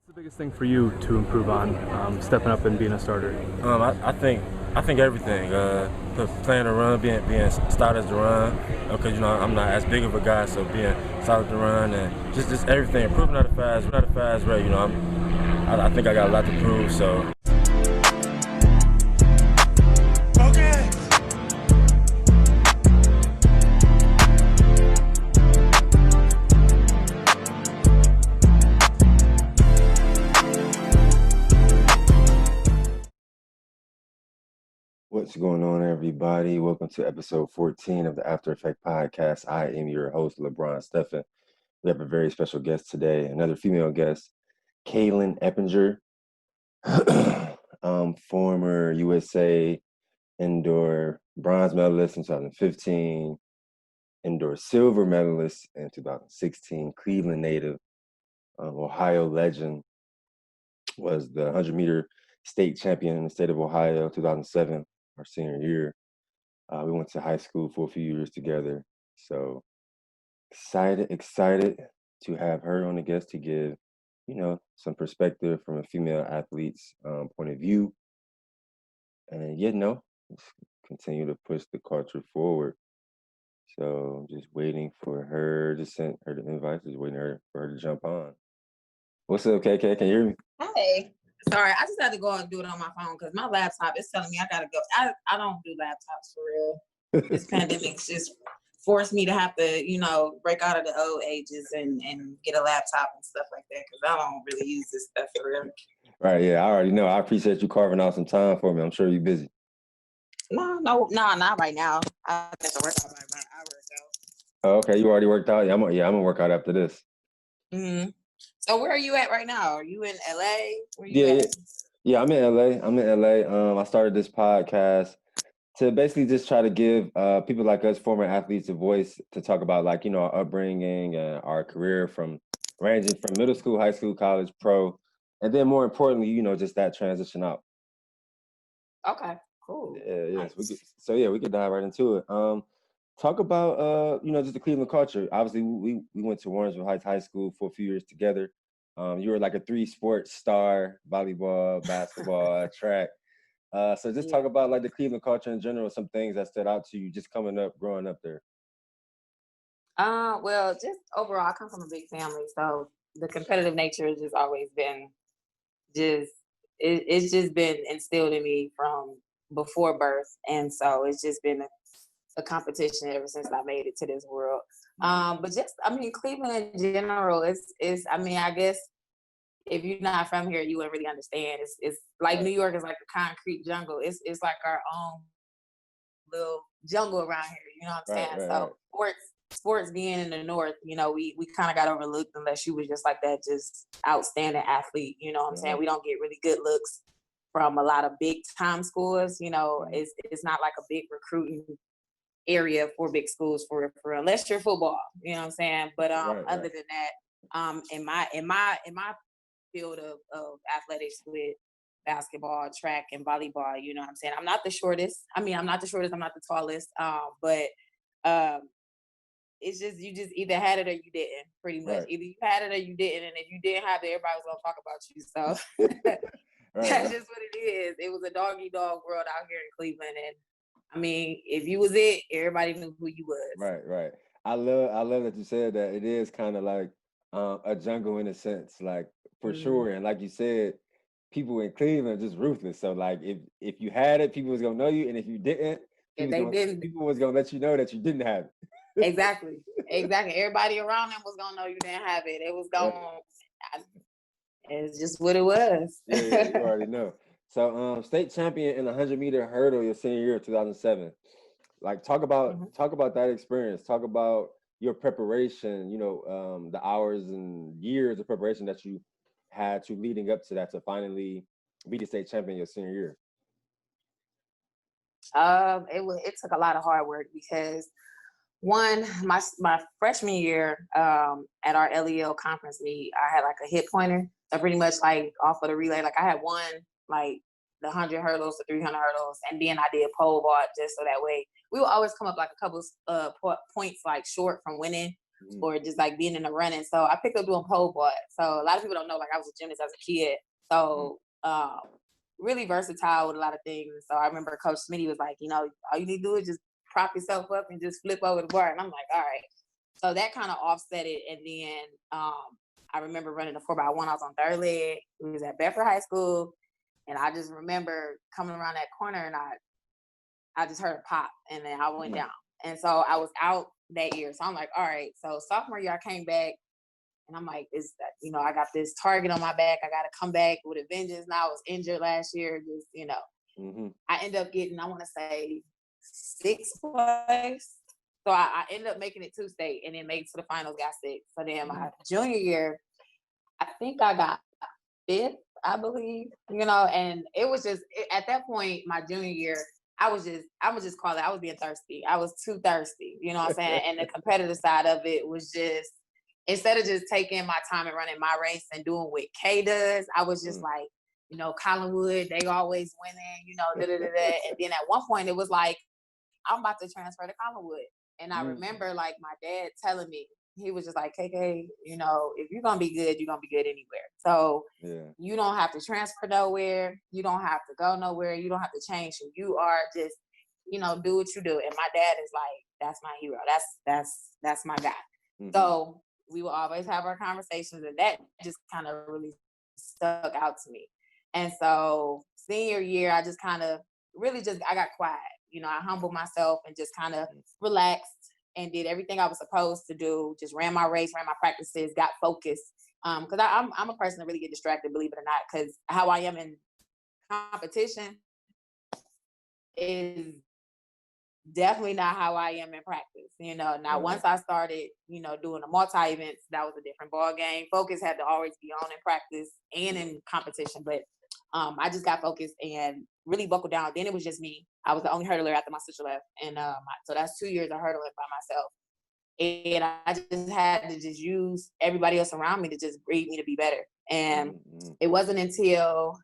What's the biggest thing for you to improve on, stepping up and being a starter? I think everything. Playing the run, being stout as the run. Because I'm not as big of a guy, so being solid to run and just everything. Improving at a fast rate. I think I got a lot to prove. So. What's going on, everybody? Welcome to episode 14 of the After Effect podcast. I am your host, LeBron Stephan. We have a very special guest today, another female guest, Kaylon Eppinger, former USA indoor bronze medalist in 2015, indoor silver medalist in 2016, Cleveland native, Ohio legend, was the 100-meter state champion in the state of Ohio, 2007, our senior year. We went to high school for a few years together. So excited to have her on the guest to give, some perspective from a female athlete's point of view. And just continue to push the culture forward. So I'm just waiting for her. Just sent her the invite. Just waiting for her to jump on. What's up, KK? Can you hear me? Hey. Sorry, I just had to go and do it on my phone because my laptop is telling me I gotta go. I don't do laptops for real. This pandemic's just forced me to have to, break out of the old ages and get a laptop and stuff like that because I don't really use this stuff for real. Right, yeah, I already know. I appreciate you carving out some time for me. I'm sure you're busy. No, not right now. I have to work out about an hour ago. Oh, okay, you already worked out? Yeah, I'm gonna work out after this. Mm-hmm. So where are you at right now? Are you in LA? Where you Yeah, at? yeah, I'm in LA. I started this podcast to basically just try to give people like us, former athletes, a voice to talk about our upbringing and our career from ranging from middle school, high school, college, pro, and then more importantly, just that transition out. Okay, cool. Yeah, yes. Nice. We could dive right into it. Talk about just the Cleveland culture. Obviously, we went to Warrensville Heights High School for a few years together. You were like a 3-sport star: volleyball, basketball, track. So just talk about like the Cleveland culture in general, some things that stood out to you just growing up there. Well, just overall, I come from a big family, so the competitive nature has just always been it's just been instilled in me from before birth, and so it's just been a competition ever since I made it to this world. But Cleveland in general is I guess if you're not from here, you wouldn't really understand. It's like New York is like a concrete jungle. It's like our own little jungle around here. You know what I'm saying? So sports being in the north, we kind of got overlooked unless you was just like that, just outstanding athlete. You know what I'm saying? We don't get really good looks from a lot of big time schools. It's not like a big recruiting area for big schools for unless you're football. You know what I'm saying? But other than that, in my field of athletics with basketball, track, and volleyball, you know what I'm saying? I'm not the shortest. I'm not the tallest. But it's just you just either had it or you didn't, pretty much. Either you had it or you didn't, and if you didn't have it, everybody was gonna talk about you. So that's just what it is. It was a dog-eat dog world out here in Cleveland, and if you was it, everybody knew who you was. Right. I love that you said that. It is kind of like a jungle in a sense, like for sure. And like you said, people in Cleveland are just ruthless. So like if you had it, people was gonna know you, and if you didn't, people was gonna let you know that you didn't have it. Exactly. Everybody around them was gonna know you didn't have it. It was it's just what it was. Yeah, you already know. So state champion in the 100-meter hurdle your senior year of 2007. Like talk about that experience. Talk about your preparation, the hours and years of preparation that you had to leading up to that to finally be the state champion your senior year. It took a lot of hard work because one, my freshman year at our LEL conference meet, I had like a hit pointer. So pretty much like off of the relay, like I had won like the 100 hurdles, the 300 hurdles, and then I did pole vault just so that way we would always come up like a couple points like short from winning. or just like being in the running. So I picked up doing pole vault. So a lot of people don't know, like I was a gymnast as a kid. So really versatile with a lot of things. So I remember Coach Smitty was like, you know, all you need to do is just prop yourself up and just flip over the bar. And I'm like, all right. So that kind of offset it. And then I remember running the 4x1. I was on third leg. We was at Bedford High School. And I just remember coming around that corner and I just heard a pop and then I went down. And so I was out that year. So I'm like, all right. So sophomore year, I came back and I'm like, you know, I got this target on my back. I got to come back with a vengeance. Now I was injured last year. Just, you know, I ended up getting, I want to say 6th place. So I ended up making it to state and then made it to the finals, got 6th. So then my junior year, I think I got 5th, I believe, you know, and it was just, at that point, my junior year, I would just call it, I was being thirsty. I was too thirsty, you know what I'm saying? And the competitive side of it was just, instead of just taking my time and running my race and doing what Kay does, I was just like, you know, Collinwood, they always winning, you know, da-da-da-da. And then at one point it was like, I'm about to transfer to Collinwood. And I remember like my dad telling me, he was just like, KK, you know, if you're going to be good, you're going to be good anywhere. So you don't have to transfer nowhere. You don't have to go nowhere. You don't have to change who you are. Just, you know, do what you do. And my dad is like, that's my hero. That's my guy. So we will always have our conversations, and that just kind of really stuck out to me. And so senior year, I just kind of really just, I got quiet. You know, I humbled myself and just kind of relaxed and did everything I was supposed to do. Just ran my race, ran my practices, got focused. Because I'm a person that really get distracted, believe it or not, because how I am in competition is definitely not how I am in practice. You know, now once I started, you know, doing the multi-events, that was a different ball game. Focus had to always be on in practice and in competition. But I just got focused and really buckled down. Then it was just me. I was the only hurdler after my sister left. And so that's 2 years of hurdling by myself. And I just had to just use everybody else around me to just breed me to be better. And it wasn't until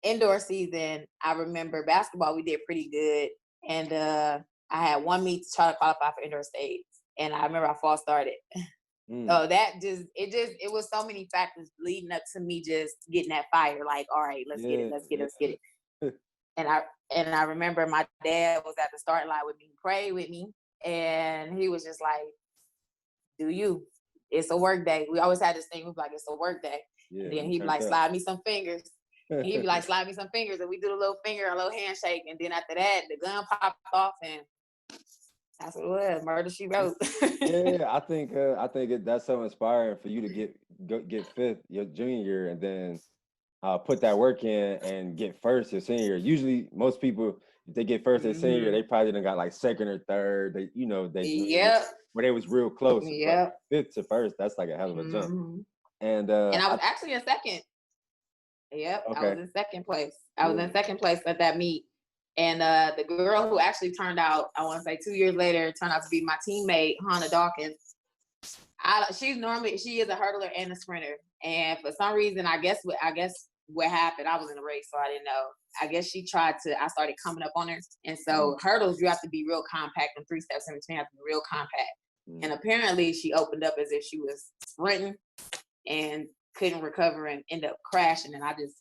indoor season, I remember basketball, we did pretty good. And I had one meet to try to qualify for indoor states. And I remember I false started. So that it was so many factors leading up to me just getting that fire. Like, all right, let's get it. And I remember my dad was at the starting line with me, prayed with me. And he was just like, do you? It's a work day. We always had this thing. We was like, it's a work day. And then he'd be like, slide me some fingers. And he'd be like, slide me some fingers. And we do a little handshake. And then after that, the gun popped off and that's what it was. Murder, she wrote. I think that's so inspiring for you to get 5th your junior year and then put that work in and get 1st your senior year. Usually, most people, if they get 1st their senior year, they probably done got like 2nd or 3rd. They, you know, where they was real close. But 5th to 1st, that's like a hell of a jump. And I was actually in 2nd. Yep, okay. I was in 2nd place. I was in 2nd place at that meet. And the girl who actually turned out, I want to say 2 years later, turned out to be my teammate, Hannah Dawkins. She is a hurdler and a sprinter. And for some reason, I guess what happened, I was in a race, so I didn't know. I guess I started coming up on her. And so hurdles, you have to be real compact, and 3 steps in between have to be real compact. And apparently she opened up as if she was sprinting and couldn't recover and ended up crashing. And I just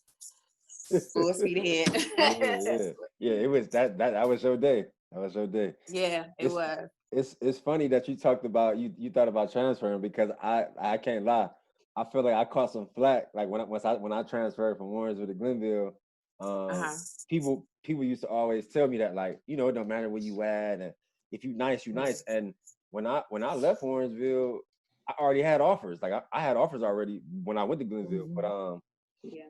full speed ahead. It was that was your day. That was your day. Yeah, it was. It's funny that you talked about you thought about transferring, because I can't lie. I feel like I caught some flack like when I transferred from Warrensville to Glenville. People used to always tell me that, like, you know, it don't matter where you at, and if you nice, you nice. And when I left Warrensville, I already had offers. Like I had offers already when I went to Glenville. But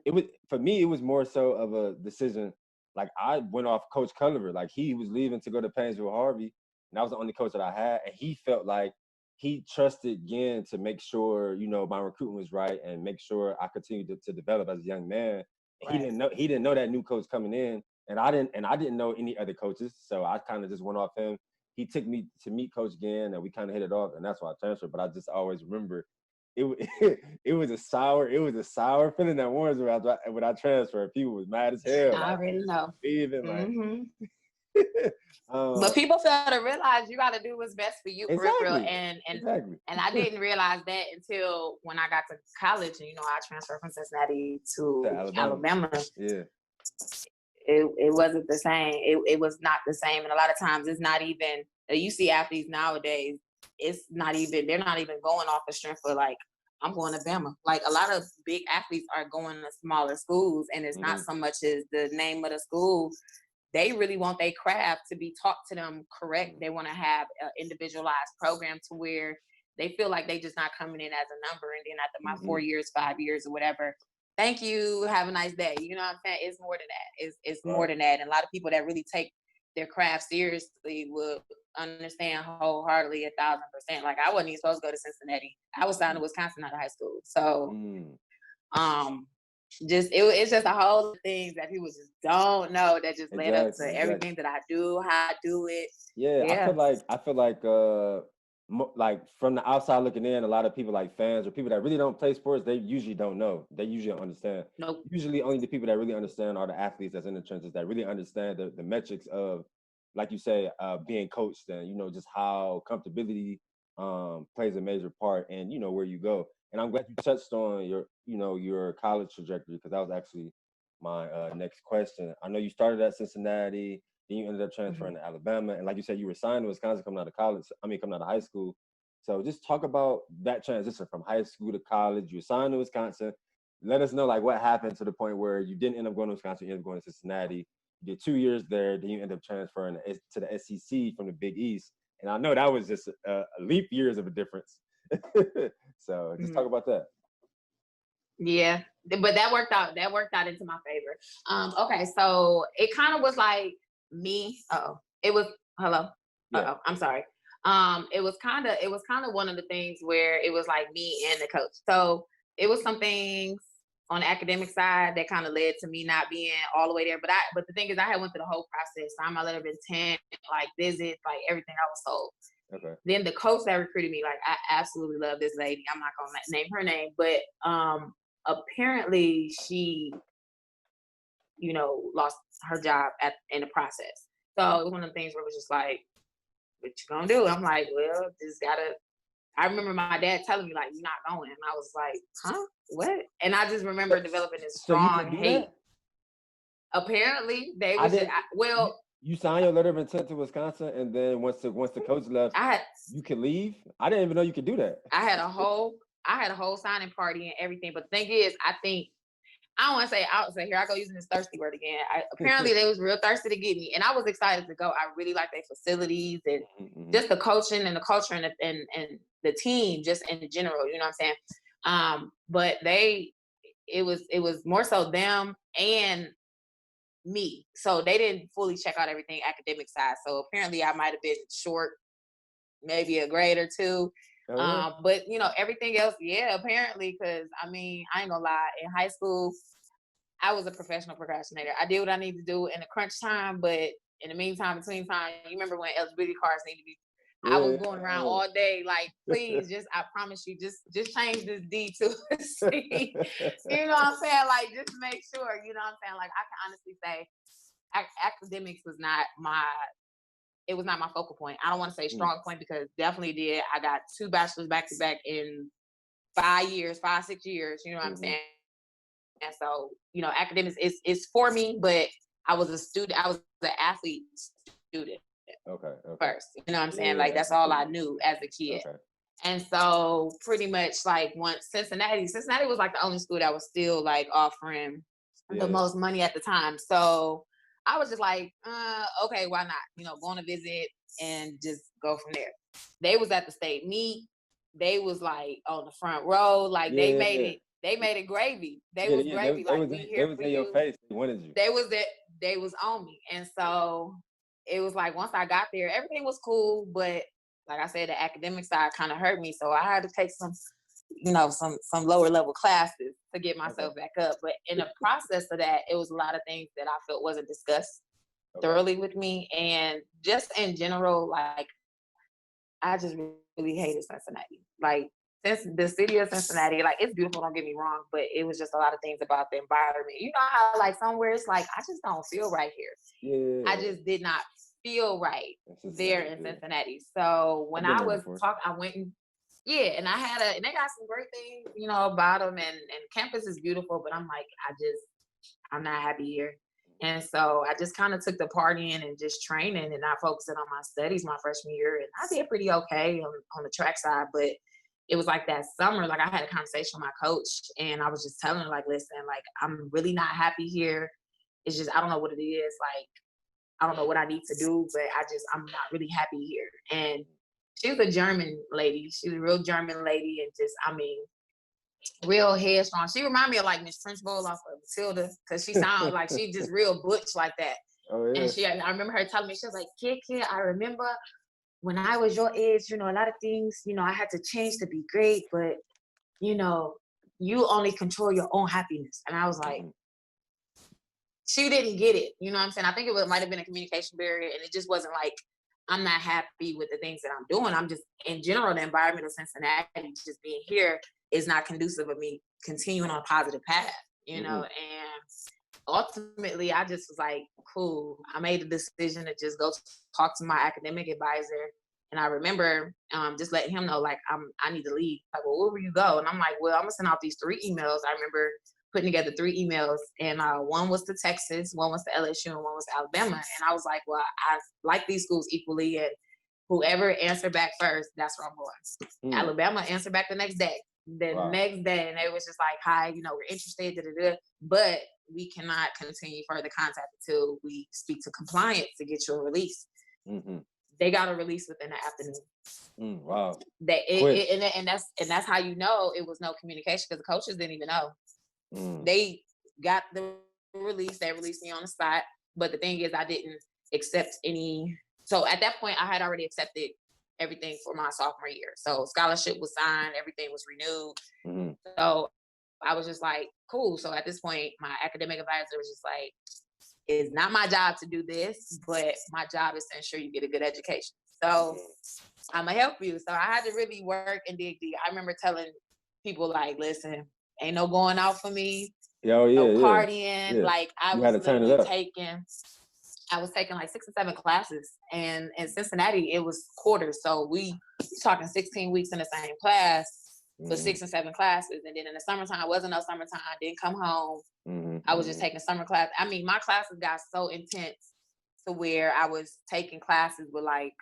it was, for me, it was more so of a decision. Like I went off Coach Culliver. Like he was leaving to go to Painesville Harvey, and I was the only coach that I had. And he felt like he trusted Ginn to make sure, you know, my recruiting was right and make sure I continued to develop as a young man. Right. He didn't know that new coach coming in, and I didn't know any other coaches. So I kind of just went off him. He took me to meet Coach Ginn, and we kind of hit it off, and that's why I transferred. But I just always remember it was a sour feeling at Warrensville when I transferred. People was mad as hell. I already know. Even like But people fail to realize you got to do what's best for you, for real. And I didn't realize that until when I got to college, and I transferred from Cincinnati to Alabama. Yeah. It wasn't the same. It was not the same. And a lot of times it's not even, you see athletes nowadays, they're not even going off the strength of like, I'm going to Bama. Like a lot of big athletes are going to smaller schools, and it's not so much as the name of the school. They really want their craft to be taught to them correct. They want to have an individualized program to where they feel like they just not coming in as a number. And then after my 4 years, 5 years or whatever, thank you, have a nice day. You know what I'm saying? It's more than that. It's more than that. And a lot of people that really take their craft seriously will understand wholeheartedly 1,000%. Like I wasn't even supposed to go to Cincinnati. I was signed to Wisconsin out of high school. So it's just a whole of things that people just don't know that just led up to everything that I do, how I do it. Yeah. I feel like from the outside looking in, a lot of people like fans or people that really don't play sports, they usually don't know. They usually don't understand. Nope. Usually only the people that really understand are the athletes that's in the trenches that really understand the metrics of, like you say, being coached and, just how comfortability plays a major part in, where you go. And I'm glad you touched on your college trajectory, because that was actually my next question. I know you started at Cincinnati, then you ended up transferring to Alabama. And like you said, you were signed to Wisconsin coming out of high school. So just talk about that transition from high school to college. You were signed to Wisconsin. Let us know like what happened to the point where you didn't end up going to Wisconsin, you ended up going to Cincinnati. You did 2 years there, then you end up transferring to the SEC from the Big East. And I know that was just a leap years of a difference. So just talk about that. Yeah, but that worked out into my favor. Okay, so it kind of was like me. I'm sorry. It was kind of one of the things where it was like me and the coach. So it was some things on the academic side that kind of led to me not being all the way there. But the thing is, I had went through the whole process, signed my letter of intent, like visits, like everything I was told. Okay. Then the coach that recruited me, like I absolutely love this lady. I'm not gonna name her name, but apparently she, lost her job in the process. So it was one of the things where it was just like, what you gonna do? I'm like, well, just gotta. I remember my dad telling me like, you're not going, and I was like, huh, what? And I just remember developing this strong hate. Apparently, they was You signed your letter of intent to Wisconsin, and then once the coach left, you could leave. I didn't even know you could do that. I had a whole signing party and everything. But the thing is, I don't want to say, here I go using this thirsty word again. Apparently, they was real thirsty to get me, and I was excited to go. I really liked their facilities and just the coaching and the culture and the team just in general. You know what I'm saying? But it was more so them and me. So they didn't fully check out everything academic side. So apparently I might have been short, maybe a grade or two. But everything else, apparently, because I ain't gonna lie, in high school, I was a professional procrastinator. I did what I needed to do in the crunch time, but in the meantime, between time, you remember when eligibility cards need to be, I was going around all day, like, please, I promise you, just change this D to a C. You know what I'm saying? Like, just make sure, you know what I'm saying? Like, I can honestly say academics was not my focal point. I don't want to say strong point, because definitely did. I got 2 bachelors back to back in 5, 6 years, you know what I'm saying? And so, academics is for me, but I was a student, I was an athlete student. Okay. First, you know what I'm saying? Like, that's all I knew as a kid. Okay. And so pretty much like once Cincinnati was like the only school that was still like offering the most money at the time. So I was just like, okay, why not? Going to visit and just go from there. They was at the state meet. They was like on the front row. Like they made it gravy. They was gravy. Like, we here for you. They was in your face. They wanted you. They was on me. And so it was like, once I got there, everything was cool, but like I said, the academic side kind of hurt me. So I had to take some lower level classes to get myself back up. But in the process of that, it was a lot of things that I felt wasn't discussed thoroughly with me. And just in general, like, I just really hated Cincinnati. Like, since the city of Cincinnati, like it's beautiful, don't get me wrong, but it was just a lot of things about the environment. You know how like somewhere it's like, I just don't feel right here. Yeah. I just did not feel right there in yeah. Cincinnati. So when I've I been there was before. talking, I went and and and they got some great things, you know, about them, and campus is beautiful, but I'm like, I'm not happy here. And so I just kind of took the partying and just training and not focusing on my studies my freshman year. And I did pretty okay on the track side, but it was like that summer, like I had a conversation with my coach and I was just telling her, like, listen, like, I'm really not happy here. It's just, I don't know what it is. Like, I don't know what I need to do, but I'm not really happy here. And she was a German lady. She was a real German lady and just, I mean, real headstrong. She reminded me of like Miss Trunchbull off of Matilda because she sounded like she just real butch like that. Oh, yeah. And I remember her telling me, she was like, kid, I remember when I was your age, you know, a lot of things, you know, I had to change to be great, but, you know, you only control your own happiness. And I was like, she didn't get it. You know what I'm saying? I think it might have been a communication barrier and it just wasn't like, I'm not happy with the things that I'm doing. I'm just, in general, the environment of Cincinnati, just being here is not conducive of me continuing on a positive path, you know? And ultimately, I just was like, cool. I made the decision to just go talk to my academic advisor. And I remember just letting him know, like, I need to leave. Like, well, where will you go? And I'm like, well, I'm gonna send out these 3 emails. I remember putting together 3 emails, and one was to Texas, one was to LSU, and one was to Alabama. And I was like, well, I like these schools equally, and whoever answered back first, that's where I'm going. Alabama answered back the next day. Next day, and they was just like, hi, you know, we're interested, but we cannot continue further contact until we speak to compliance to get you a release. They got a release within the afternoon. Wow. And that's how you know it was no communication, because the coaches didn't even know. They got the release. They released me on the spot. But the thing is, I didn't accept any. So at that point, I had already accepted everything for my sophomore year. So scholarship was signed. Everything was renewed. So I was just like, cool. So at this point, my academic advisor was just like, it's not my job to do this, but my job is to ensure you get a good education. So I'm going to help you. So I had to really work and dig deep. I remember telling people, like, listen, ain't no going out for me. No partying. Like, I was literally I was taking like 6 or 7 classes. And in Cincinnati, it was quarters. So we talking 16 weeks in the same class for 6 and 7 classes. And then in the summertime, it wasn't no summertime. I didn't come home. I was just taking summer class. I mean, my classes got so intense to where I was taking classes with like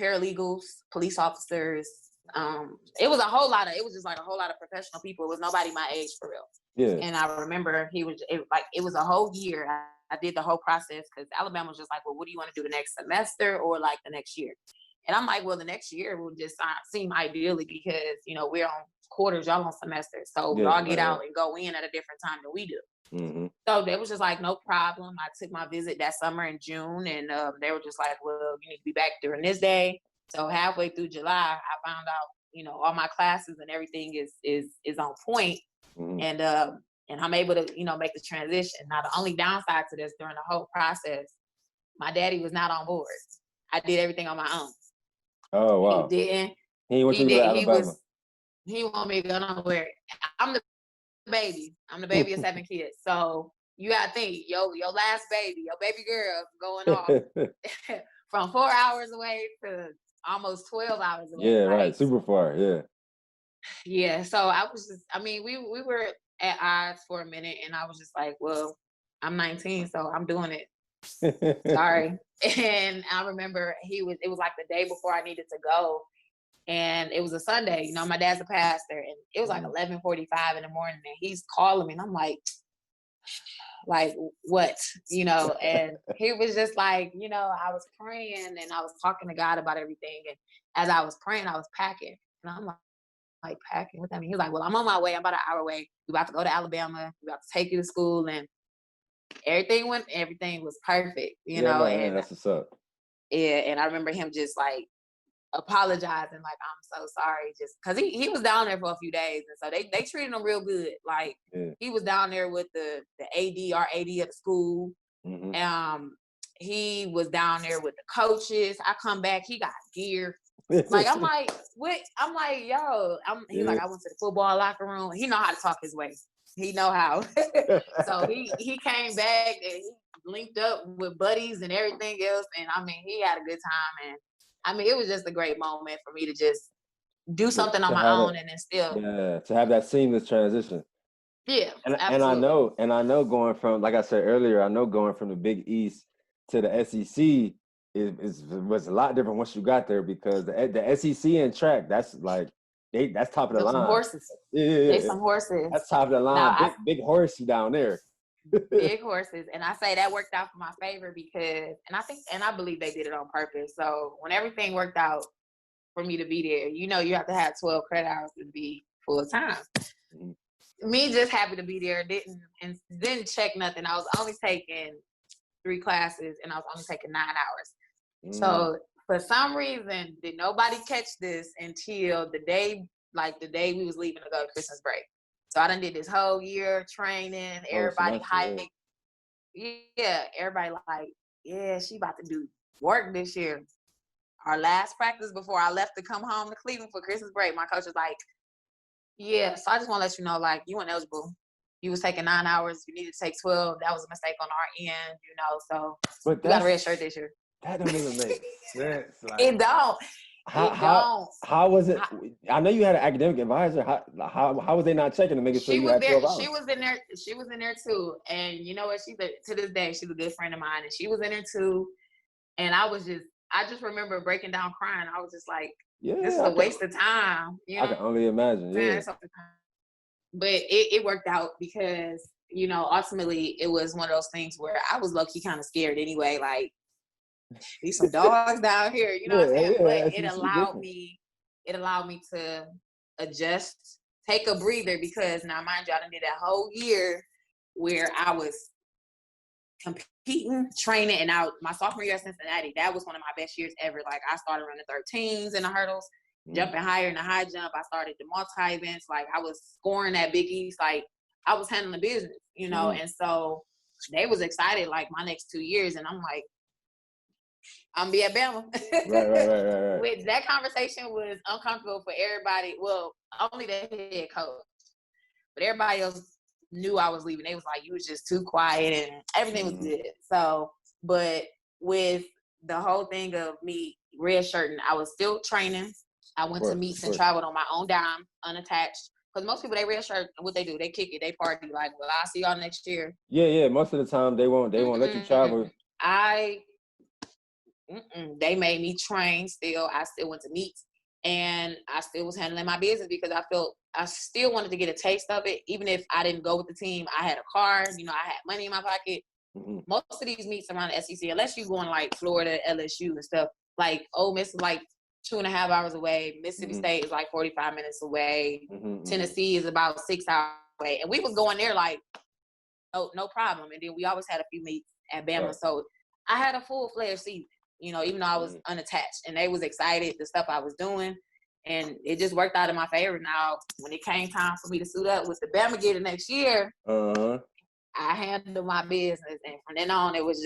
paralegals, police officers. It was just like a whole lot of professional people. It was nobody my age for real. Yeah. And I remember it was a whole year. I did the whole process because Alabama was just like, well, what do you want to do the next semester or like the next year? And I'm like, well, the next year will just seem ideally because, you know, we're on quarters, y'all on semesters. So we all get out and go in at a different time than we do. So they was just like, no problem. I took my visit that summer in June, and they were just like, well, you need to be back during this day. So halfway through July, I found out, you know, all my classes and everything is on point. And I'm able to, you know, make the transition. Now, the only downside to this during the whole process, my daddy was not on board. I did everything on my own. Oh, wow. He didn't. He wanted you to go to Alabama. He wanted me to go nowhere. I'm the baby. I'm the baby of 7 kids. So you gotta think, your last baby, your baby girl going off from 4 hours away to almost 12 hours away. Yeah, right. Super far. Yeah. Yeah. So we were at odds for a minute, and I was just like, well, I'm 19, so I'm doing it. Sorry. And I remember it was like the day before I needed to go. And it was a Sunday, you know, my dad's a pastor, and it was like 11:45 in the morning, and he's calling me, and I'm like what, you know? And he was just like, you know, I was praying and I was talking to God about everything. And as I was praying, I was packing, and I'm like packing? What that mean? He was like, well, I'm on my way. I'm about an hour away. We're about to go to Alabama. We're about to take you to school, and everything was perfect, you know? And that's what's up. Yeah. And I remember him just like apologizing, like, I'm so sorry, just because he was down there for a few days, and so they treated him real good. Like, he was down there with the AD of the school. He was down there with the coaches. I come back, he got gear. Like, I'm like, what? I'm like, yo, he's like, I went to the football locker room. He know how to talk his way. He know how. So he came back and he linked up with buddies and everything else. And I mean, he had a good time. And I mean, it was just a great moment for me to just do something on my own and then still. Yeah, to have that seamless transition. Yeah, and absolutely. I know going from, like I said earlier, I know going from the Big East to the SEC was a lot different once you got there, because the SEC and track, that's like that's top of the There's some line. horses. Yeah. They some horses. That's top of the line. Now, big horsey down there. Big horses. And I say that worked out for my favor because, and I believe they did it on purpose. So when everything worked out for me to be there, you know, you have to have 12 credit hours to be full time. Mm-hmm. Me just happy to be there, didn't check nothing. I was only taking 3 classes and I was only taking 9 hours. So for some reason, did nobody catch this until the day we was leaving to go to Christmas break. So I done did this whole year training, everybody hyped. Yeah, everybody like, yeah, she about to do work this year. Our last practice before I left to come home to Cleveland for Christmas break, my coach was like, yeah, so I just want to let you know, like, you weren't eligible. You was taking 9 hours. You needed to take 12. That was a mistake on our end, you know, so you got a red shirt this year. That don't even make sense. Like, it don't. How was it? I know you had an academic advisor. How was they not checking to make sure you had 12 hours? She was in there. She was in there too. And you know what? To this day, she's a good friend of mine, and she was in there too. And I just remember breaking down crying. I was just like, this is a waste of time. You know? I can only imagine. Yeah. But it worked out because, you know, ultimately it was one of those things where I was low-key kind of scared anyway. Like, these some dogs down here, you know what I'm saying? But it allowed me to adjust, take a breather, because now, mind you, I done did that whole year where I was competing, training, and my sophomore year at Cincinnati, that was one of my best years ever. Like, I started running 13s in the hurdles, jumping higher in the high jump. I started the multi-events. Like, I was scoring at Big East. Like, I was handling business, you know? And so they was excited, like, my next 2 years. And I'm like, I'm be at Bama. Right. Which that conversation was uncomfortable for everybody. Well, only the head coach, but everybody else knew I was leaving. They was like, you was just too quiet, and everything was good. So, but with the whole thing of me redshirting, I was still training. I went to meets and traveled on my own dime, unattached. Because most people, they redshirt, and what they do, they kick it, they party. Like, well, I'll see y'all next year. Yeah. Most of the time, they won't let you travel. They made me train still. I still went to meets, and I still was handling my business because I felt I still wanted to get a taste of it. Even if I didn't go with the team, I had a car, you know, I had money in my pocket. Most of these meets around the SEC, unless you're going like Florida, LSU and stuff, like Ole Miss is like 2.5 hours away. Mississippi State is like 45 minutes away. Tennessee is about 6 hours away. And we was going there like, oh, no problem. And then we always had a few meets at Bama. So I had a full-fledged season, you know, even though I was unattached. And they was excited, the stuff I was doing. And it just worked out in my favor. Now, when it came time for me to suit up with the Bama gear the next year, I handled my business. And from then on, it was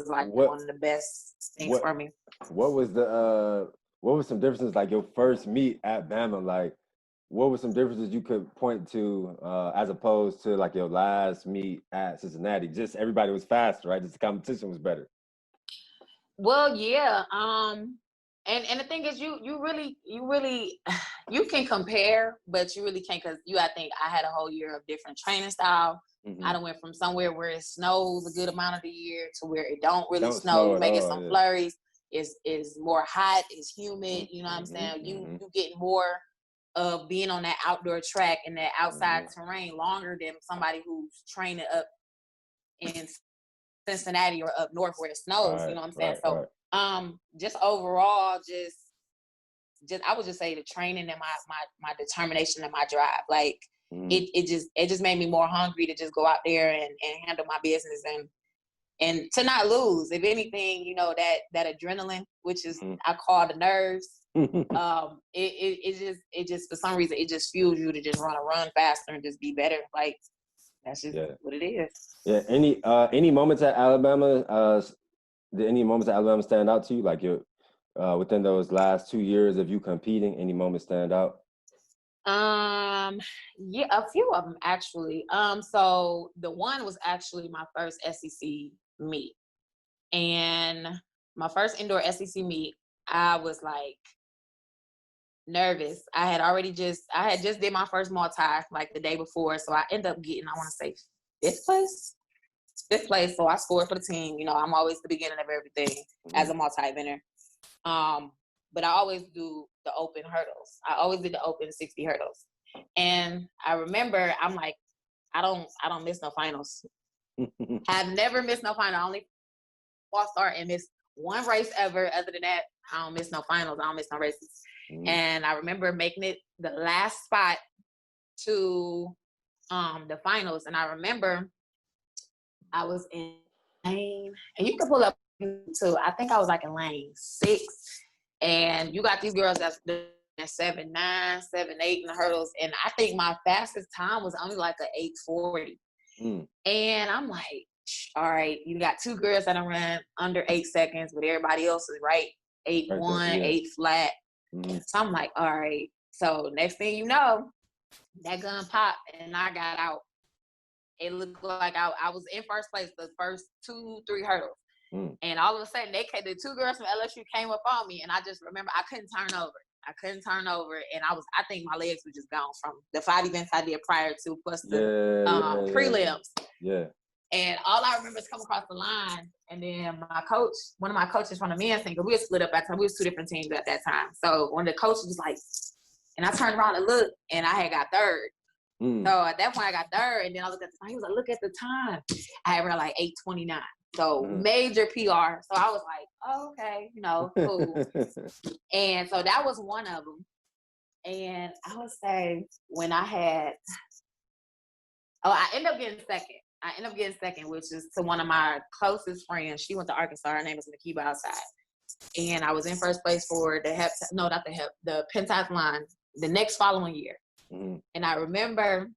like one of the best things for me. What was some differences, like your first meet at Bama? Like, what were some differences you could point to as opposed to like your last meet at Cincinnati? Just everybody was faster, right? Just the competition was better. Well, yeah. And the thing is, you really you can compare, but you really can't, because I think I had a whole year of different training style. I done went from somewhere where it snows a good amount of the year to where it don't really snow. You may get some flurries. It's more hot. It's humid. You know what I'm saying? You get more of being on that outdoor track and that outside terrain longer than somebody who's training up in Cincinnati or up north where it snows. You know what I'm saying? So just overall, just I would just say the training and my determination and my drive. Like it just made me more hungry to just go out there and handle my business and to not lose. If anything, you know, that adrenaline, which is I call the nerves. It just for some reason it just fuels you to just run faster and just be better. Like that's just what it is. Yeah. Any moments at Alabama? Did any moments at Alabama stand out to you? Like within those last 2 years of you competing? Any moments stand out? Yeah, a few of them actually. So the one was actually my first SEC meet, and my first indoor SEC meet, I was like nervous. I had just did my first multi like the day before, so I ended up getting, I want to say, fifth place. Fifth place. So I scored for the team. You know, I'm always the beginning of everything as a multi eventer. But I always do the open hurdles. I always did the open 60 hurdles. And I remember I'm like, I don't miss no finals. I've never missed no final. I only false start and missed one race ever. Other than that, I don't miss no finals. I don't miss no races. And I remember making it the last spot to the finals. And I remember I was in lane, and you can pull up too. I think I was like in lane 6. And you got these girls that's doing 7.9, 7.8 in the hurdles. And I think my fastest time was only like a 8:40. And I'm like, all right, you got 2 girls that run under 8 seconds, but everybody else is right 8.1, 8 flat. So I'm like, all right. So next thing you know, that gun popped and I got out. It looked like I was in first place the first 2-3 hurdles. And all of a sudden, the 2 girls from LSU came up on me, and I just remember I couldn't turn over. And I think my legs were just gone from the 5 events I did prior to, plus the prelims. Yeah. And all I remember is coming across the line, and then my coach, one of my coaches from the men's team, because we were split up at that time. We was 2 different teams at that time. So when the coach was like, and I turned around and looked, and I had got 3rd. So at that point, I got 3rd, and then I looked at the time. He was like, look at the time. I had run like 8:29. So major PR. So I was like, oh, okay, you know, cool. And so that was one of them. And I would say when I ended up getting second. Which is to one of my closest friends. She went to Arkansas. Her name is Nakiba outside. And I was in first place for the Pentathlon the next following year. And I remember,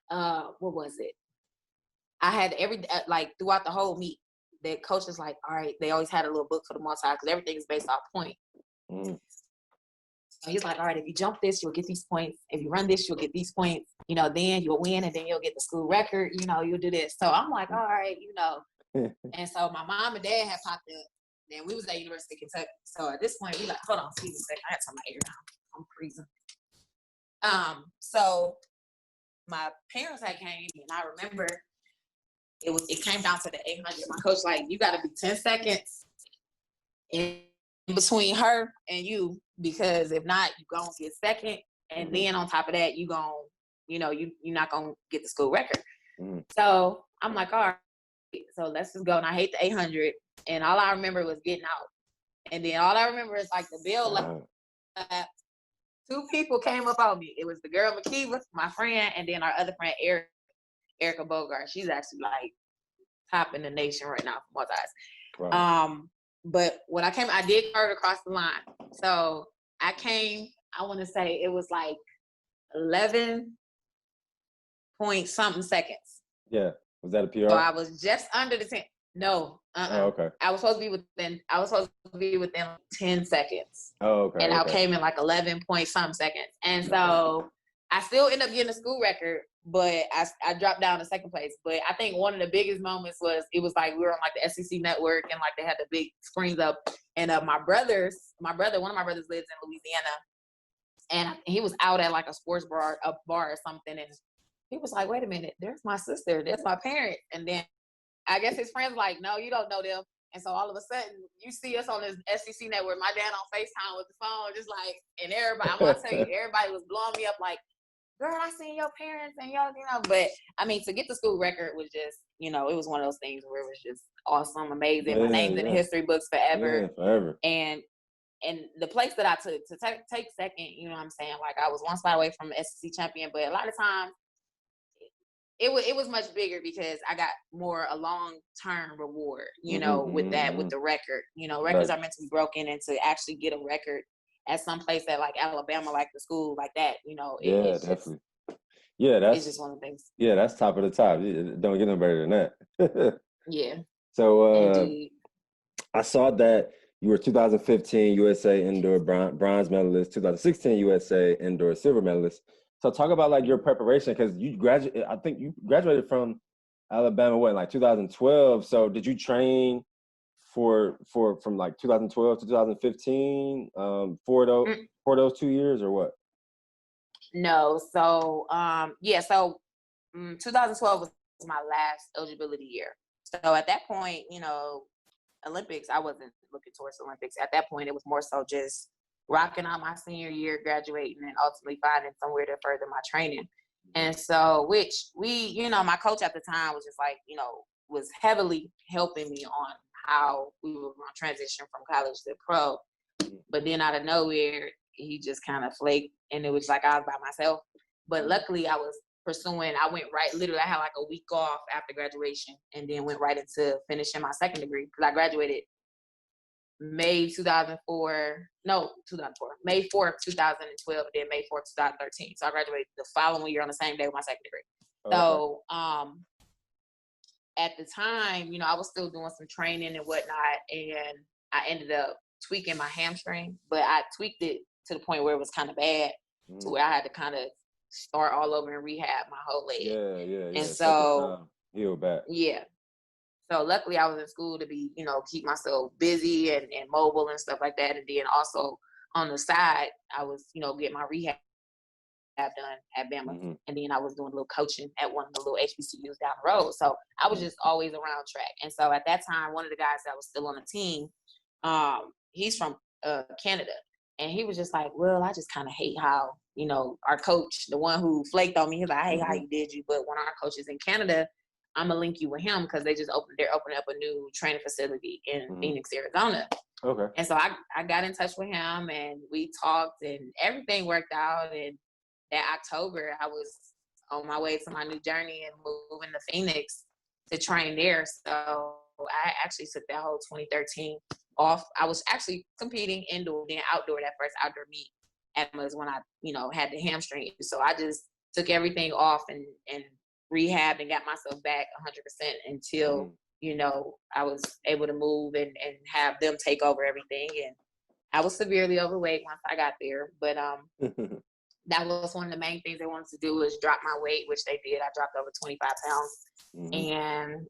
what was it? I had throughout the whole meet, the coach was like, all right, they always had a little book for the multi because everything is based off point. So he's like, all right, if you jump this, you'll get these points. If you run this, you'll get these points. You know, then you'll win and then you'll get the school record. You know, you'll do this. So I'm like, all right, you know. And so my mom and dad had popped up. Then we was at University of Kentucky. So at this point, we like, hold on, excuse me a second. I had to turn my air down. I'm freezing. So my parents had came, and I remember it came down to the 800. My coach like, you got to be 10 seconds in between her and you, because if not, you gonna get second, and then on top of that, you gonna, you know, you're not gonna get the school record. So I'm like, all right, so let's just go. And I hate the 800, and all I remember was getting out, and then all I remember is like the bill. 2 people came up on me. It was the girl Makiva, my friend, and then our other friend Erica Bogart. She's actually like top in the nation right now for multis. Wow. But when I came, I did third across the line. So I came, I want to say it was like 11 point something seconds. Yeah. Was that a PR? So I was just under the 10. No. Oh, okay. I was supposed to be within 10 seconds. Oh, okay. And I came in like 11 point something seconds. And so I still ended up getting a school record, but I dropped down to second place. But I think one of the biggest moments was, it was like we were on like the SEC network, and like they had the big screens up. And one of my brothers lives in Louisiana, and he was out at like a sports bar or something, and he was like, wait a minute, there's my sister, there's my parent. And then I guess his friends like, no, you don't know them. And so all of a sudden, you see us on this SEC network, my dad on FaceTime with the phone, just like, and everybody, I'm gonna tell you, everybody was blowing me up like, girl, I seen your parents and y'all, you know. But I mean, to get the school record was just, you know, it was one of those things where it was just awesome, amazing. My name's in the history books forever. Yeah, forever. And the place that I took to take second, you know what I'm saying? Like, I was one spot away from SEC champion, but a lot of times it was much bigger because I got more a long-term reward, you know, with the record. You know, records are meant to be broken, and to actually get a record at some place that like Alabama, like the school like that, you know. It's definitely. It's just one of the things. Yeah, that's top of the top. Don't get no better than that. Yeah. So I saw that You were 2015 USA indoor bronze medalist, 2016 USA indoor silver medalist. So talk about like your preparation, because I think you graduated from Alabama what, like 2012. So did you train from like 2012 to 2015 for those 2 years or what? No, so 2012 was my last eligibility year. So at that point, Olympics, I wasn't looking towards the Olympics. At that point, it was more so just rocking out my senior year, graduating, and ultimately finding somewhere to further my training. And so, which my coach at the time was just like, was heavily helping me on how we were going to transition from college to pro. But then out of nowhere, he just kind of flaked, and it was like I was by myself. But luckily, I had like a week off after graduation, and then went right into finishing my second degree, because I graduated May 2004, May 4th, 2012, then May 4th, 2013. So I graduated the following year on the same day with my second degree. Okay. So at the time, I was still doing some training and whatnot, and I ended up tweaking my hamstring, but I tweaked it to the point where it was kind of bad, to where I had to kind of start all over and rehab my whole leg. Yeah. And so heal back. Yeah. So luckily I was in school to be, keep myself busy and mobile and stuff like that. And then also on the side, I was, getting my rehab done at Bama. And then I was doing a little coaching at one of the little HBCUs down the road. So I was just always around track. And so at that time, one of the guys that was still on the team, he's from Canada. And he was just like, well, I just kind of hate how, our coach, the one who flaked on me, he's like, I hate how you did you. But one of our coaches in Canada, I'm going to link you with him, because they're opening up a new training facility in Phoenix, Arizona. Okay. And so I got in touch with him, and we talked, and everything worked out. And that October, I was on my way to my new journey and moving to Phoenix to train there. So I actually took that whole 2013 off. I was actually competing indoor, then outdoor. That first outdoor meet was when I, had the hamstring. So I just took everything off and rehabbed and got myself back 100% until, I was able to move and have them take over everything. And I was severely overweight once I got there. But that was one of the main things they wanted to do, was drop my weight, which they did. I dropped over 25 pounds. And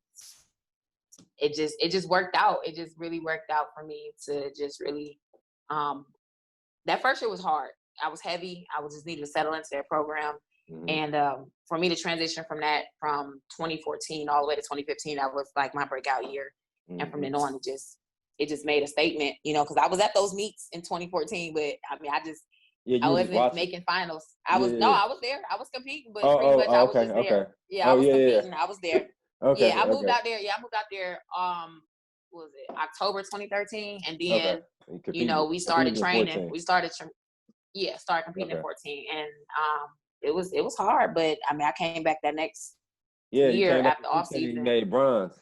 it just worked out. It just really worked out for me to just really, that first year was hard. I was heavy. I was just needed to settle into their program. And for me to transition from 2014 all the way to 2015, that was like my breakout year. And from then on, it just made a statement, because I was at those meets in 2014, but I mean, I wasn't making finals. I was there. I was competing, but pretty much I was just there. Yeah, I was competing. I was there. Okay. Yeah, I moved out there. What was it, October 2013, and then we started training. We started competing in 14, and it was hard, but I mean, I came back that next year after off season. You made bronze.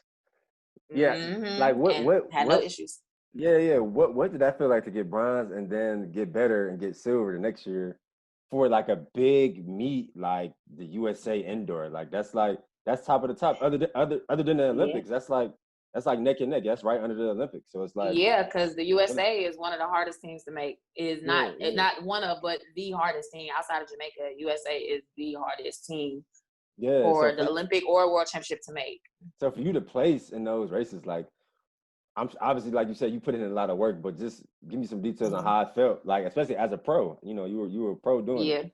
Yeah, like what had no issues. Yeah. What did that feel like to get bronze and then get better and get silver the next year for like a big meet like the USA indoor? Like that's top of the top. Other than the Olympics, that's like neck and neck. That's right under the Olympics. So it's like because the USA is one of the hardest teams to make. It is not one of, but the hardest team outside of Jamaica. USA is the hardest team for the Olympic or World Championship to make. So for you to place in those races, like I'm obviously, like you said, you put in a lot of work, but just give me some details on how I felt, like especially as a pro. You were a pro doing it.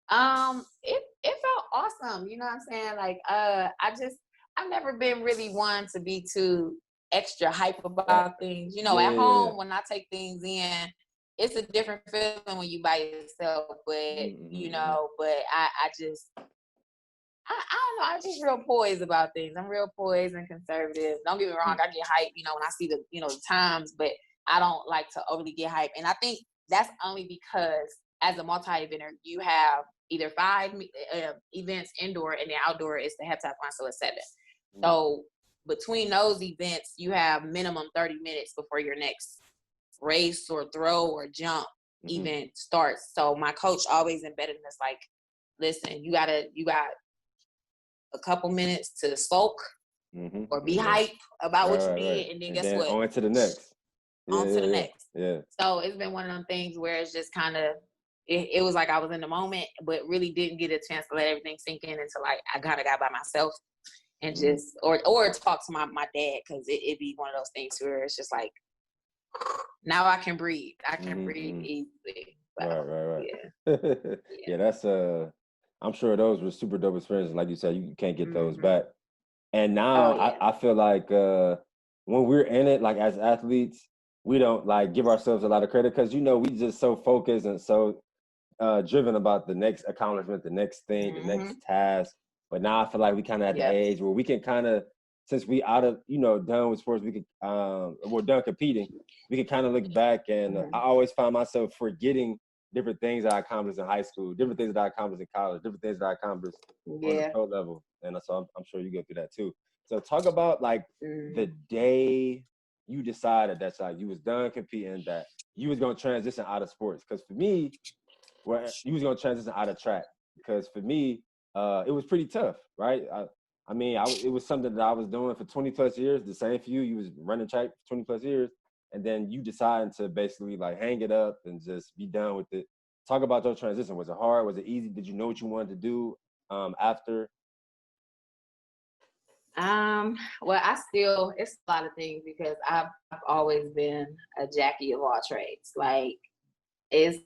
It felt awesome. You know what I'm saying? Like I've never been really one to be too extra hype about things. At home when I take things in, it's a different feeling when you by yourself. But but I don't know. I'm just real poised about things. I'm real poised and conservative. Don't get me wrong. I get hyped, when I see the times, but I don't like to overly get hyped. And I think that's only because as a multi-eventer, you have either 5 events indoor, and then outdoor is the heptathlon, so it's 7. So between those events, you have minimum 30 minutes before your next race or throw or jump event starts. So my coach always embedded in us, like, listen, you got a couple minutes to sulk or be hype about what you did, and then guess what? On to the next. on to the next. Yeah. So it's been one of them things where it's just kind of, it was like I was in the moment, but really didn't get a chance to let everything sink in until like I kind of got by myself and just, or talk to my dad, because it'd be one of those things where it's just like, now I can breathe. I can breathe easily. So, Right. Yeah. Yeah, that's I'm sure those were super dope experiences. Like you said, you can't get those back. And now I feel like when we're in it, like as athletes, we don't like give ourselves a lot of credit, because we just so focused and so driven about the next accomplishment, the next thing, the next task. But now I feel like we kind of at the age where we can kind of, since we out of done with sports, we could we're done competing, we can kind of look back, and I always find myself forgetting different things that I accomplished in high school, different things that I accomplished in college, different things that I accomplished on the pro level. And so I'm sure you go through that too. So talk about like the day you decided that like you was done competing, that you was gonna transition out of sports. Because for me, you was gonna transition out of track. Because for me, it was pretty tough, right? I mean, it was something that I was doing for 20 plus years. The same for you. You was running track for 20 plus years. And then you decided to basically like hang it up and just be done with it. Talk about your transition. Was it hard? Was it easy? Did you know what you wanted to do after? Well, it's a lot of things, because I've always been a Jackie of all trades. Like, it's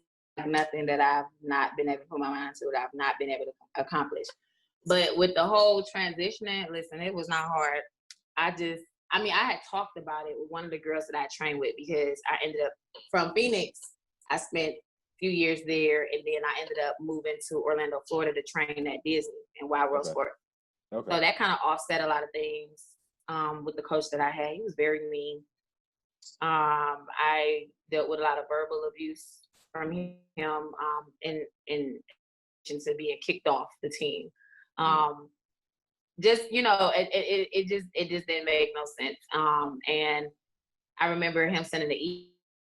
nothing that I've not been able to put my mind to, that I've not been able to accomplish. But with the whole transitioning, listen, it was not hard. I had talked about it with one of the girls that I trained with, because I ended up from Phoenix. I spent a few years there, and then I ended up moving to Orlando, Florida to train at Disney and Wild World Sport. Okay. So that kind of offset a lot of things with the coach that I had. He was very mean. I dealt with a lot of verbal abuse from him in to being kicked off the team. Just, it just didn't make no sense. And I remember him sending the email,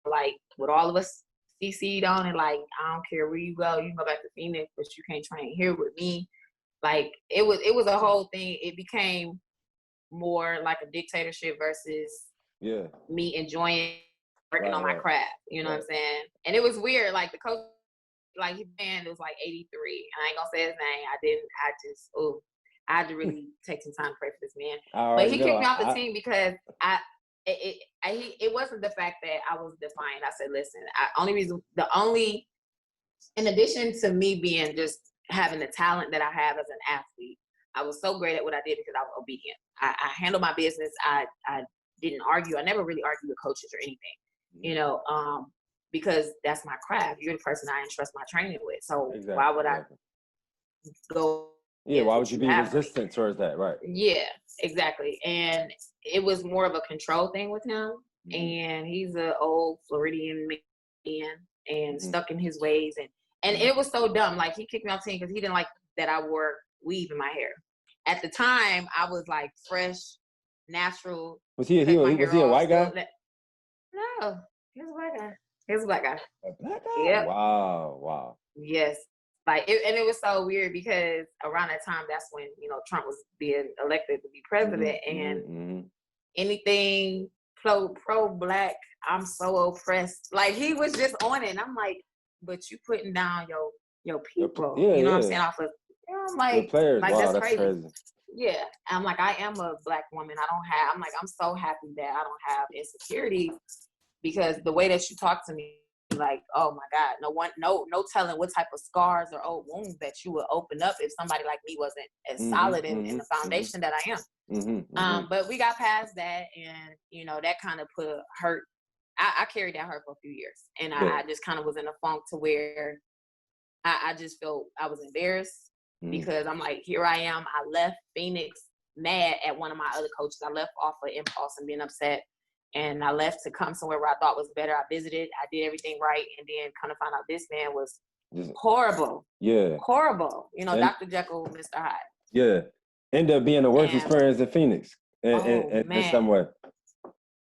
like, with all of us CC'd on it, like, I don't care where you go can go back to Phoenix, but you can't train here with me. Like, it was a whole thing. It became more like a dictatorship versus me enjoying working on my craft. You know what I'm saying? And it was weird. Like, the coach, like, his band was like 83. And I ain't gonna say his name. I had to really take some time to pray for this man. But he kicked me off the team because it wasn't the fact that I was defiant. I said, listen, in addition to me being just having the talent that I have as an athlete, I was so great at what I did because I was obedient. I handled my business. I didn't argue. I never really argued with coaches or anything, because that's my craft. You're the person I entrust my training with. So why would I go? Yeah, why would you be resistant towards that? Right. Yeah, exactly. And it was more of a control thing with him. And he's an old Floridian man and stuck in his ways. And it was so dumb. Like, he kicked me off the team because he didn't like that I wore weave in my hair. At the time, I was like fresh, natural. Was he a white guy? No, he was a white guy. He was a black guy. A black guy? Yep. Wow. Yes. Like, and it was so weird because around that time, that's when, Trump was being elected to be president, and anything pro-black, I'm so oppressed. Like, he was just on it. And I'm like, but you putting down your people. You know what I'm saying? Off of, I'm like, players. Like, wow, that's crazy. Yeah. I'm like, I am a black woman. I'm so happy that I don't have insecurities, because the way that you talk to me, like, oh my God, no telling what type of scars or old wounds that you would open up if somebody like me wasn't as solid in the foundation that I am. But we got past that, and that kind of put a hurt. I carried that hurt for a few years, and I just kind of was in a funk to where I just felt I was embarrassed, because I'm like, here I am. I left Phoenix mad at one of my other coaches. I left off of impulse and being upset. And I left to come somewhere where I thought was better. I visited. I did everything right. And then kind of found out this man was horrible. Yeah. Horrible. Dr. Jekyll, Mr. Hyde. Yeah. Ended up being the worst experience in Phoenix in some way.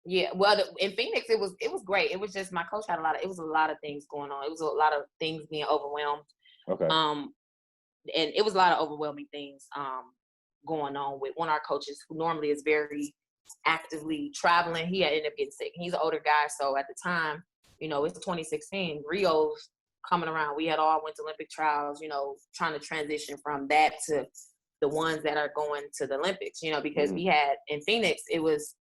Yeah. Well, in Phoenix, it was great. It was just my coach had it was a lot of things going on. It was a lot of things being overwhelmed. Okay. And it was a lot of overwhelming things going on with one of our coaches, who normally is very actively traveling. He had ended up getting sick. He's an older guy, so at the time, you know, it's 2016. Rio's coming around. We had all went to Olympic trials, you know, trying to transition from that to the ones that are going to the Olympics, you know, because we had in Phoenix, it was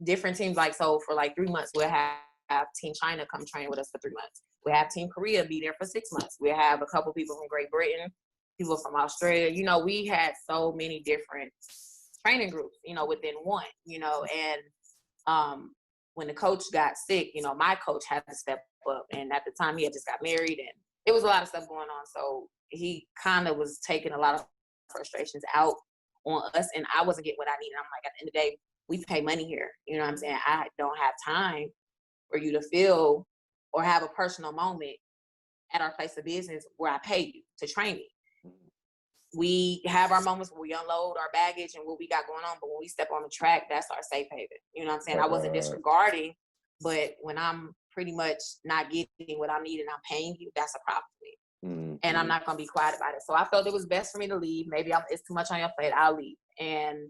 different teams. Like, so for like 3 months, we'll have Team China come train with us for 3 months. We have Team Korea be there for 6 months. We have a couple people from Great Britain, people from Australia. You know, we had so many different training groups, you know, within one, you know, and when the coach got sick, you know, my coach had to step up. And at the time he had just got married and it was a lot of stuff going on. So he kind of was taking a lot of frustrations out on us and I wasn't getting what I needed. I'm like, at the end of the day, we pay money here. You know what I'm saying? I don't have time for you to feel or have a personal moment at our place of business where I pay you to train me. We have our moments where we unload our baggage and what we got going on, but when we step on the track, that's our safe haven. You know what I'm saying? I wasn't disregarding, but when I'm pretty much not getting what I need and I'm paying you, that's a problem for me. And I'm not going to be quiet about it. So I felt it was best for me to leave. Maybe it's too much on your plate. I'll leave. And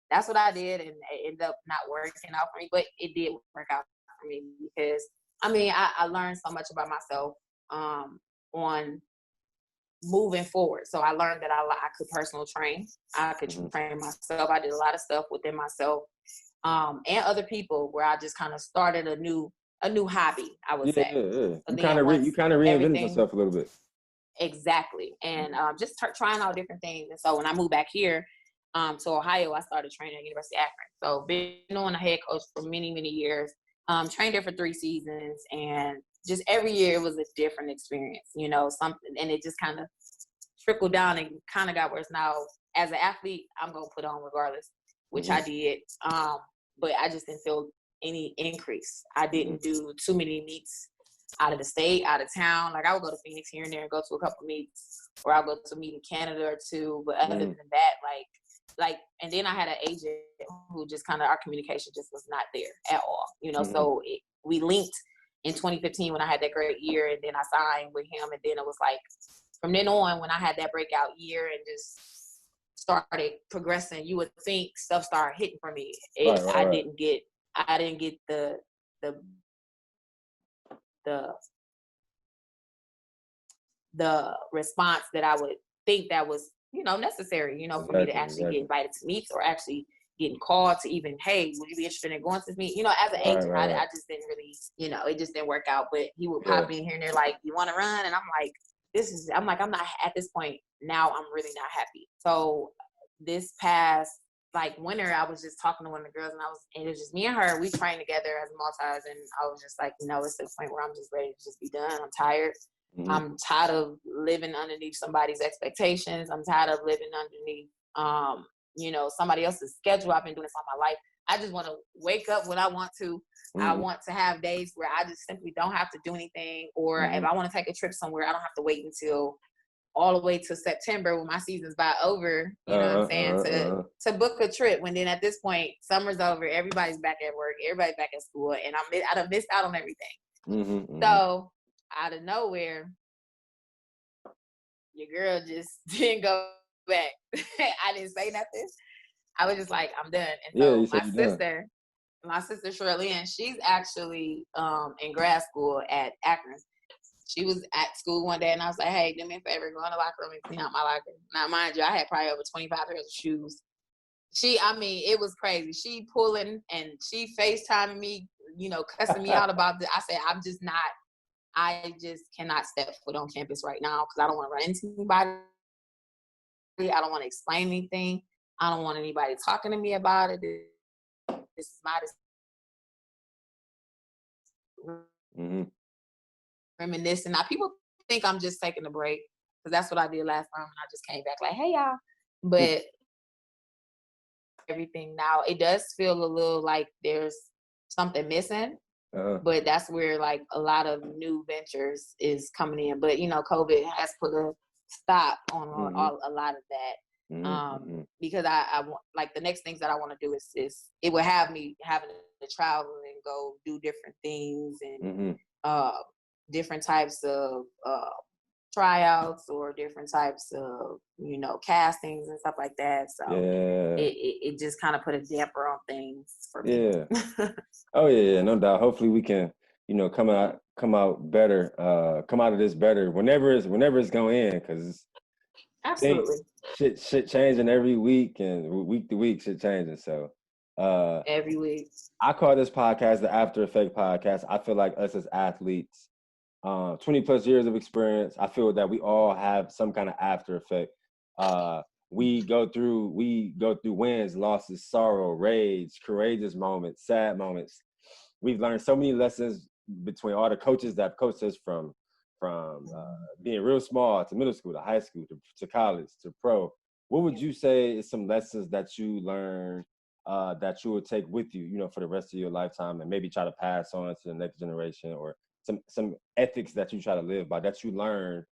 that's what I did. And it ended up not working out for me, but it did work out for me because, I mean, I learned so much about myself on moving forward. So I learned that I could personal train. I could train myself. I did a lot of stuff within myself and other people where I just kind of started a new hobby, I would say. Yeah. You kind of reinvented yourself a little bit. Exactly. And just trying out different things. And so when I moved back here to Ohio, I started training at University of Akron. So been on a head coach for many, many years. Trained there for 3 seasons and just every year it was a different experience, you know, something, and it just kind of trickled down and kind of got worse. Now, as an athlete, I'm going to put on regardless, which I did. But I just didn't feel any increase. I didn't do too many meets out of the state, out of town. Like I would go to Phoenix here and there and go to a couple meets, or I'll go to a meet in Canada or 2. But other than that, like, and then I had an agent who just kind of, our communication just was not there at all, you know, so we linked in 2015 when I had that great year, and then I signed with him, and then it was like, from then on, when I had that breakout year and just started progressing, you would think stuff started hitting for me. I didn't get the response that I would think that was, you know, necessary, you know, for me to actually get invited to meets or actually getting called to even, hey, would you be interested in going to this meet? You know, as an agent, I just didn't really, you know, it just didn't work out. But he would pop in here and they're like, you want to run? And I'm like, I'm not at this point now, I'm really not happy. So this past like winter, I was just talking to one of the girls and it was just me and her, we trained together as multis, and I was just like, you know, it's to the point where I'm just ready to just be done. I'm tired. I'm tired of living underneath somebody's expectations. I'm tired of living underneath, you know, somebody else's schedule. I've been doing this all my life. I just want to wake up when I want to. I want to have days where I just simply don't have to do anything. Or if I want to take a trip somewhere, I don't have to wait until all the way to September when my season's about over, you know what I'm saying, to book a trip. When then at this point, summer's over, everybody's back at work, everybody's back at school, and I done missed out on everything. So out of nowhere, your girl just didn't go back. I didn't say nothing. I was just like, I'm done. And so my sister Shirley, she's actually in grad school at Akron. She was at school one day and I was like, hey, do me a favor, go in the locker room and clean out my locker. Now, mind you, I had probably over 25 pairs of shoes. It was crazy. She pulling and she FaceTiming me, you know, cussing me out about this. I said, I just cannot step foot on campus right now because I don't want to run into anybody. I don't want to explain anything. I don't want anybody talking to me about it. This is my decision. Reminiscing. Now, people think I'm just taking a break because that's what I did last time, and I just came back like, hey, y'all. But everything now, it does feel a little like there's something missing. But that's where like a lot of new ventures is coming in. But, you know, COVID has put a stop on a lot of that. Because I want, like, the next things that I want to do is it will have me having to travel and go do different things and different types of tryouts or different types of, you know, castings and stuff like that. So it just kind of put a damper on things for me. Yeah. Oh yeah, no doubt. Hopefully we can, you know, come out better, come out of this better whenever it's going in, because Absolutely. shit changing every week, and week to week shit changing. So every week. I call this podcast the After Effect Podcast. I feel like us as athletes, 20 plus years of experience, I feel that we all have some kind of after effect. We go through wins, losses, sorrow, rage, courageous moments, sad moments. We've learned so many lessons between all the coaches that have coached us from being real small to middle school to high school to college to pro. What would you say is some lessons that you learned that you would take with you, you know, for the rest of your lifetime, and maybe try to pass on to the next generation, or some ethics that you try to live by that you learned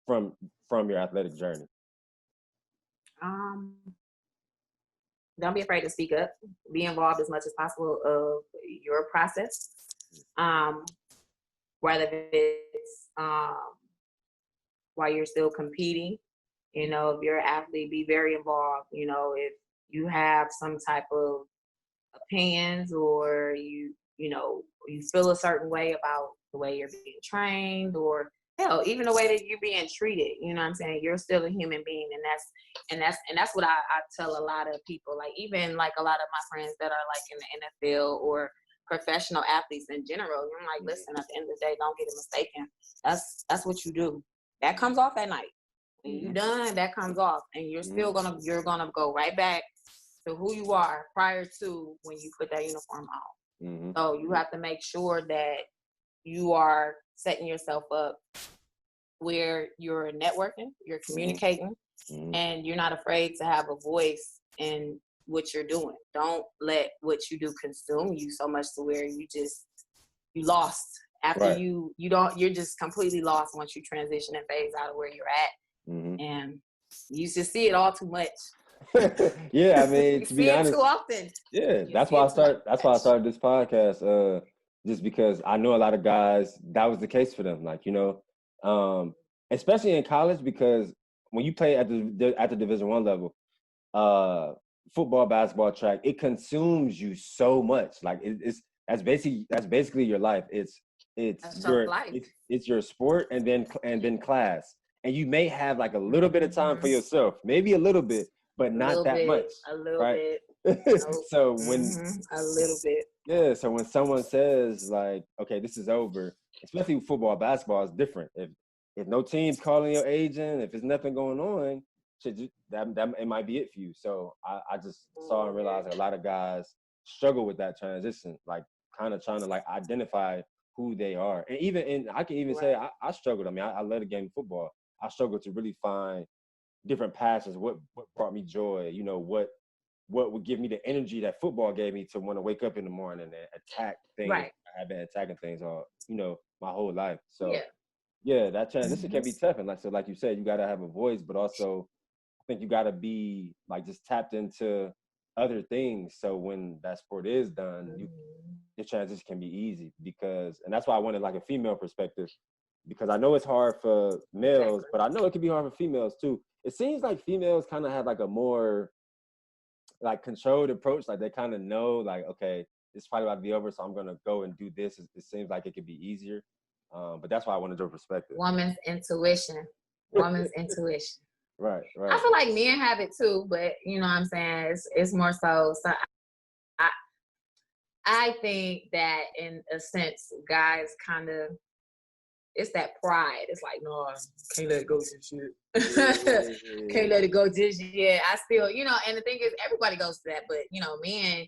from your athletic journey? Don't be afraid to speak up. Be involved as much as possible of your process. Whether it's while you're still competing, you know, if you're an athlete, be very involved. You know, if you have some type of opinions, or you feel a certain way about the way you're being trained, or hell, even the way that you're being treated, you know what I'm saying? You're still a human being, and that's what I tell a lot of people, like even like a lot of my friends that are like in the NFL or professional athletes in general. I'm like, listen, at the end of the day, don't get it mistaken. That's what you do. That comes off at night. When you're done, that comes off, and you're still you're gonna go right back to who you are prior to when you put that uniform on. So you have to make sure that you are setting yourself up where you're networking, you're communicating, and you're not afraid to have a voice in what you're doing. Don't let what you do consume you so much to where you lost after you're just completely lost once you transition and phase out of where you're at. And you just see it all too much. Yeah, I mean, to be honest, too often. Yeah, that's why I started this podcast. Just because I know a lot of guys that was the case for them. Like, you know, especially in college, because when you play at the Division I level, football, basketball, track, it consumes you so much. Like that's basically your life. It's your sport, and then class, and you may have like a little bit of time for yourself, maybe a little bit, but not that much. A little right? bit. So when a little bit. Yeah, so when someone says like, okay, this is over, especially with football, basketball is different. If no team's calling your agent, if there's nothing going on, that it might be it for you. So I just saw and realized that a lot of guys struggle with that transition, like kind of trying to like identify who they are. And I can even say I struggled. I mean, I led a game of football. I struggled to really find different passions, what brought me joy, you know, what would give me the energy that football gave me to want to wake up in the morning and attack things. Right. I have been attacking things all, you know, my whole life. So yeah, that transition can be tough. And like you said, you got to have a voice, but also I think you got to be like just tapped into other things. So when that sport is done, the transition can be easy, and that's why I wanted like a female perspective, because I know it's hard for males, but I know it can be hard for females too. It seems like females kind of have like a more like controlled approach. Like they kind of know like, okay, this is probably about to be over, so I'm going to go and do this. It seems like it could be easier. But that's why I wanted your perspective. Woman's intuition. Right. I feel like men have it too, but you know what I'm saying? It's more so I think that in a sense, guys kind of, it's that pride. It's like, no, can't let it go just yet. Can't let it go just yet. I still, you know, and the thing is, everybody goes to that, but, you know, men,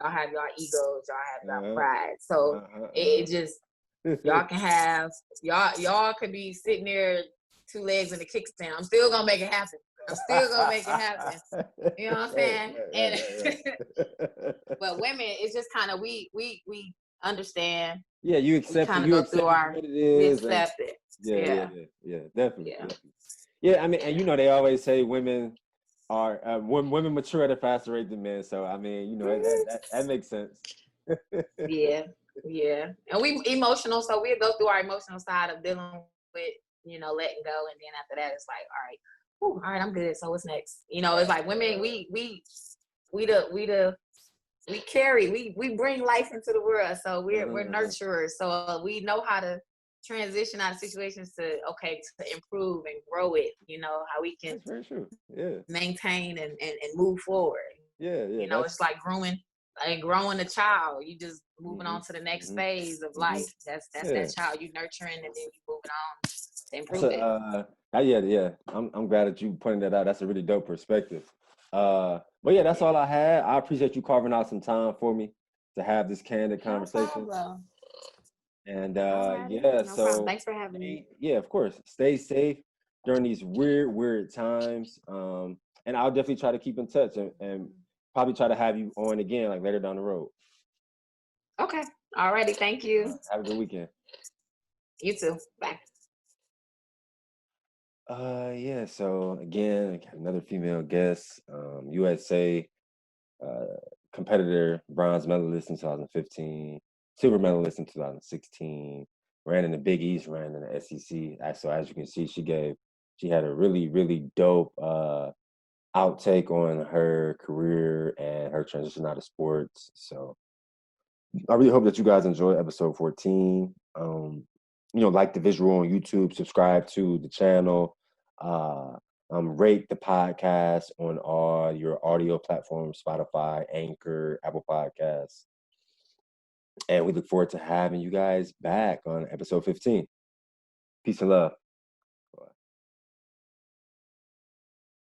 y'all have y'all egos, y'all have y'all pride. So it just, y'all can have, y'all could be sitting there 2 legs in a kickstand. I'm still going to make it happen. You know what I'm saying? But women, it's just kind of, we understand. Yeah, you accept it. You accept what it is. We accept it. Yeah, definitely. Yeah, I mean, and you know, they always say women are women mature at a faster rate than men. So I mean, you know, that makes sense. Yeah, and we emotional, so we go through our emotional side of dealing with, letting go. And then after that, it's like, all right, I'm good. So what's next? It's like women, we bring life into the world. So we're nurturers. So we know how to transition out of situations to improve and grow it. How we can That's very true. Yeah. maintain and move forward. Yeah. It's like growing a child. You just moving on to the next phase of life. That's that child you nurturing, and then you moving on to improve it. Yeah. I'm glad that you pointed that out. That's a really dope perspective. But yeah, that's all I had. I appreciate you carving out some time for me to have this candid conversation. No And no problem. Thanks for having me. Yeah, of course. Stay safe during these weird times. And I'll definitely try to keep in touch and probably try to have you on again, like later down the road. Okay. Alrighty. Thank you. Have a good weekend. You too. Bye. Yeah, so again, I got another female guest, USA competitor, bronze medalist in 2015, silver medalist in 2016, ran in the Big East, ran in the SEC. So as you can see, she had a really dope outtake on her career and her transition out of sports. So I really hope that you guys enjoy episode 14. Like the visual on YouTube, subscribe to the channel, rate the podcast on all your audio platforms, Spotify, Anchor, Apple Podcasts. And we look forward to having you guys back on episode 15. Peace and love.